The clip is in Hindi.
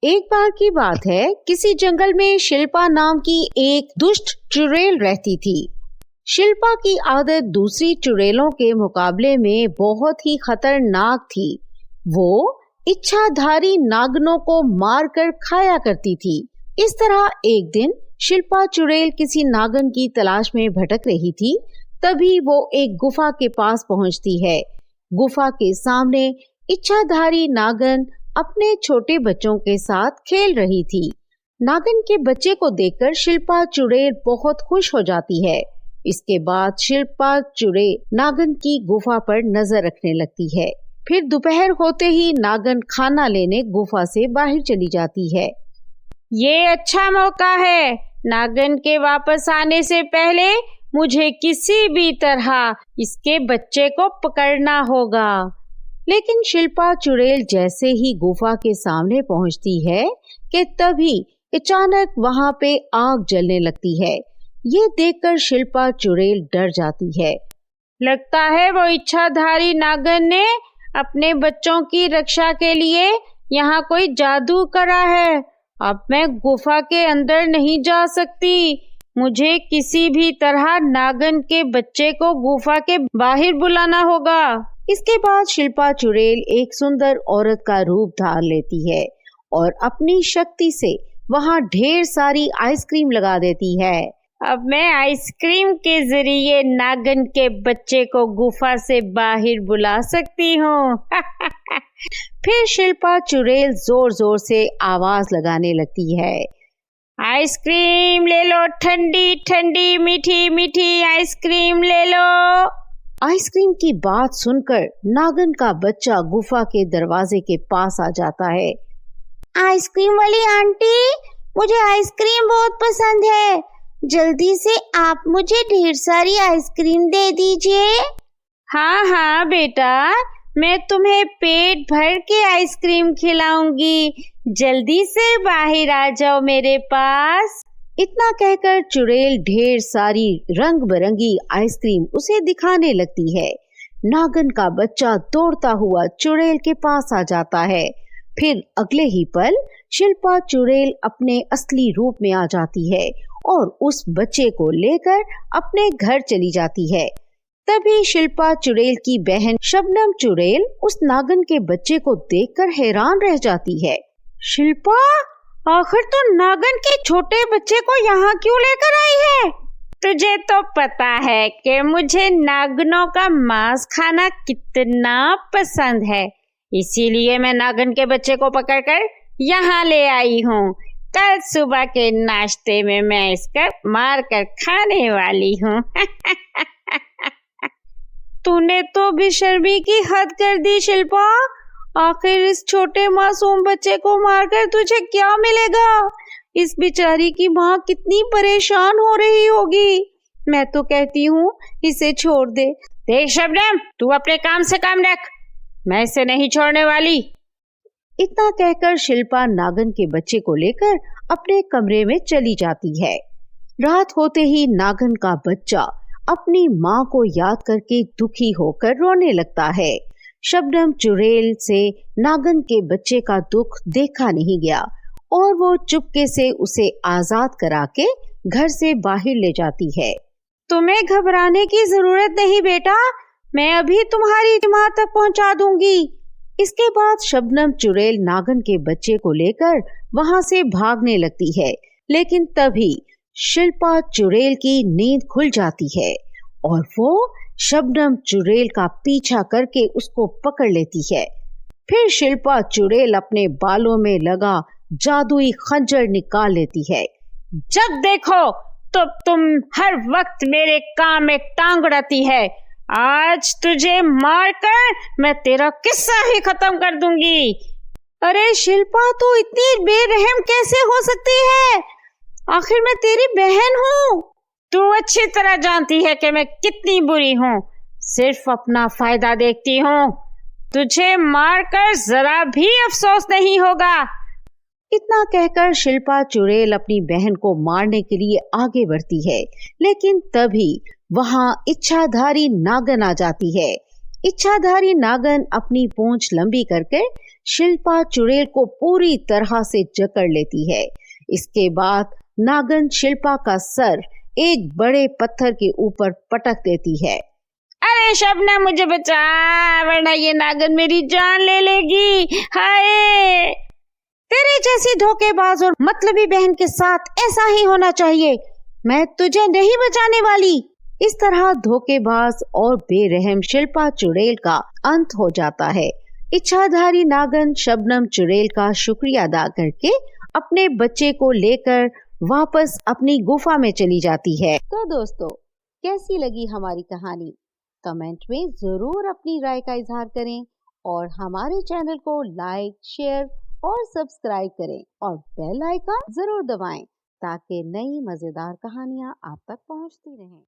एक बार की बात है, किसी जंगल में शिल्पा नाम की एक दुष्ट चुड़ैल रहती थी। शिल्पा की आदत दूसरी चुड़ैलों के मुकाबले में बहुत ही खतरनाक थी। वो इच्छाधारी नागनों को मारकर खाया करती थी। इस तरह एक दिन शिल्पा चुड़ैल किसी नागन की तलाश में भटक रही थी। तभी वो एक गुफा के पास पहुंचती है। गुफा के सामने इच्छाधारी नागन अपने छोटे बच्चों के साथ खेल रही थी। नागन के बच्चे को देखकर शिल्पा चुड़ैल बहुत खुश हो जाती है। इसके बाद शिल्पा चुड़ैल नागन की गुफा पर नजर रखने लगती है। फिर दोपहर होते ही नागन खाना लेने गुफा से बाहर चली जाती है। ये अच्छा मौका है। नागन के वापस आने से पहले मुझे किसी भी तरह इसके बच्चे को पकड़ना होगा। लेकिन शिल्पा चुड़ैल जैसे ही गुफा के सामने पहुंचती है कि तभी अचानक वहां पे आग जलने लगती है। ये देखकर शिल्पा चुड़ैल डर जाती है। लगता है वो इच्छाधारी नागन ने अपने बच्चों की रक्षा के लिए यहाँ कोई जादू करा है। अब मैं गुफा के अंदर नहीं जा सकती। मुझे किसी भी तरह नागन के बच्चे को गुफा के बाहर बुलाना होगा। इसके बाद शिल्पा चुड़ैल एक सुंदर औरत का रूप धार लेती है और अपनी शक्ति से वहां ढेर सारी आइसक्रीम लगा देती है। अब मैं आइसक्रीम के जरिए नागन के बच्चे को गुफा से बाहर बुला सकती हूँ। फिर शिल्पा चुड़ैल जोर जोर से आवाज लगाने लगती है। आइसक्रीम ले लो, ठंडी ठंडी मीठी मीठी आइसक्रीम ले लो। आइसक्रीम की बात सुनकर नागन का बच्चा गुफा के दरवाजे के पास आ जाता है। आइसक्रीम वाली आंटी, मुझे आइसक्रीम बहुत पसंद है। जल्दी से आप मुझे ढेर सारी आइसक्रीम दे दीजिए। हाँ हाँ बेटा, मैं तुम्हें पेट भर के आइसक्रीम खिलाऊंगी। जल्दी से बाहर आ जाओ मेरे पास। इतना कहकर चुड़ैल ढेर सारी रंग बिरंगी आइसक्रीम उसे दिखाने लगती है। नागन का बच्चा दौड़ता हुआ चुड़ैल के पास आ जाता है। फिर अगले ही पल शिल्पा चुड़ैल अपने असली रूप में आ जाती है और उस बच्चे को लेकर अपने घर चली जाती है। तभी शिल्पा चुड़ैल की बहन शबनम चुड़ैल उस नागन के बच्चे को देखकर हैरान रह जाती है। शिल्पा, आखिर तो नागन के छोटे बच्चे को यहाँ क्यों लेकर आई है? तुझे तो पता है कि मुझे नागनों का मांस खाना कितना पसंद है, इसीलिए मैं नागन के बच्चे को पकड़कर यहाँ ले आई हूँ। कल सुबह के नाश्ते में मैं इसका मार कर खाने वाली हूँ। तूने तो बेशर्मी की हद कर दी शिल्पा। आखिर इस छोटे मासूम बच्चे को मारकर तुझे क्या मिलेगा? इस बेचारी की माँ कितनी परेशान हो रही होगी। मैं तो कहती हूँ इसे छोड़ दे। देख शबनम, तू अपने काम से काम रख, मैं इसे नहीं छोड़ने वाली। इतना कहकर शिल्पा नागन के बच्चे को लेकर अपने कमरे में चली जाती है। रात होते ही नागन का बच्चा अपनी माँ को याद करके दुखी होकर रोने लगता है। शबनम चुड़ैल से नागन के बच्चे का दुख देखा नहीं गया और वो चुपके से उसे आजाद करा के घर से बाहर ले जाती है। तुम्हें घबराने की जरूरत नहीं बेटा, मैं अभी तुम्हारी माँ तक पहुँचा दूंगी। इसके बाद शबनम चुड़ैल नागन के बच्चे को लेकर वहाँ से भागने लगती है। लेकिन तभी शिल्पा चुड़ैल की नींद खुल जाती है और वो शबनम चुड़ैल का पीछा करके उसको पकड़ लेती है। फिर शिल्पा चुड़ैल अपने बालों में लगा जादुई खंजर निकाल लेती है। जब देखो तो तुम हर वक्त मेरे काम में टांग अड़ाती है। आज तुझे मारकर मैं तेरा किस्सा ही खत्म कर दूंगी। अरे शिल्पा, तू इतनी बेरहम कैसे हो सकती है? आखिर मैं तेरी बहन हूँ। तू अच्छी तरह जानती है कि मैं कितनी बुरी हूँ, सिर्फ अपना फायदा देखती हूँ। तुझे मारकर जरा भी अफसोस नहीं होगा। इतना कहकर शिल्पा चुड़ैल अपनी बहन को मारने के लिए आगे बढ़ती है। लेकिन तभी वहाँ इच्छाधारी नागन आ जाती है। इच्छाधारी नागन अपनी पूंछ लंबी करके शिल्पा चुड़ैल को पूरी तरह से जकड़ लेती है। इसके बाद नागन शिल्पा का सर एक बड़े पत्थर के ऊपर पटक देती है। अरे शबनम मुझे बचा, वरना ये नागन मेरी जान ले लेगी। हाय! तेरे जैसी धोखेबाज और मतलबी बहन के साथ ऐसा ही होना चाहिए। मैं तुझे नहीं बचाने वाली। इस तरह धोखेबाज और बेरहम शिल्पा चुड़ैल का अंत हो जाता है। इच्छाधारी नागन शबनम चुड़ैल का शुक्रिया अदा करके अपने बच्चे को लेकर वापस अपनी गुफा में चली जाती है। तो दोस्तों, कैसी लगी हमारी कहानी? कमेंट में जरूर अपनी राय का इजहार करें और हमारे चैनल को लाइक, शेयर और सब्सक्राइब करें और बेल आइकन जरूर दबाएं ताकि नई मजेदार कहानियां आप तक पहुंचती रहें।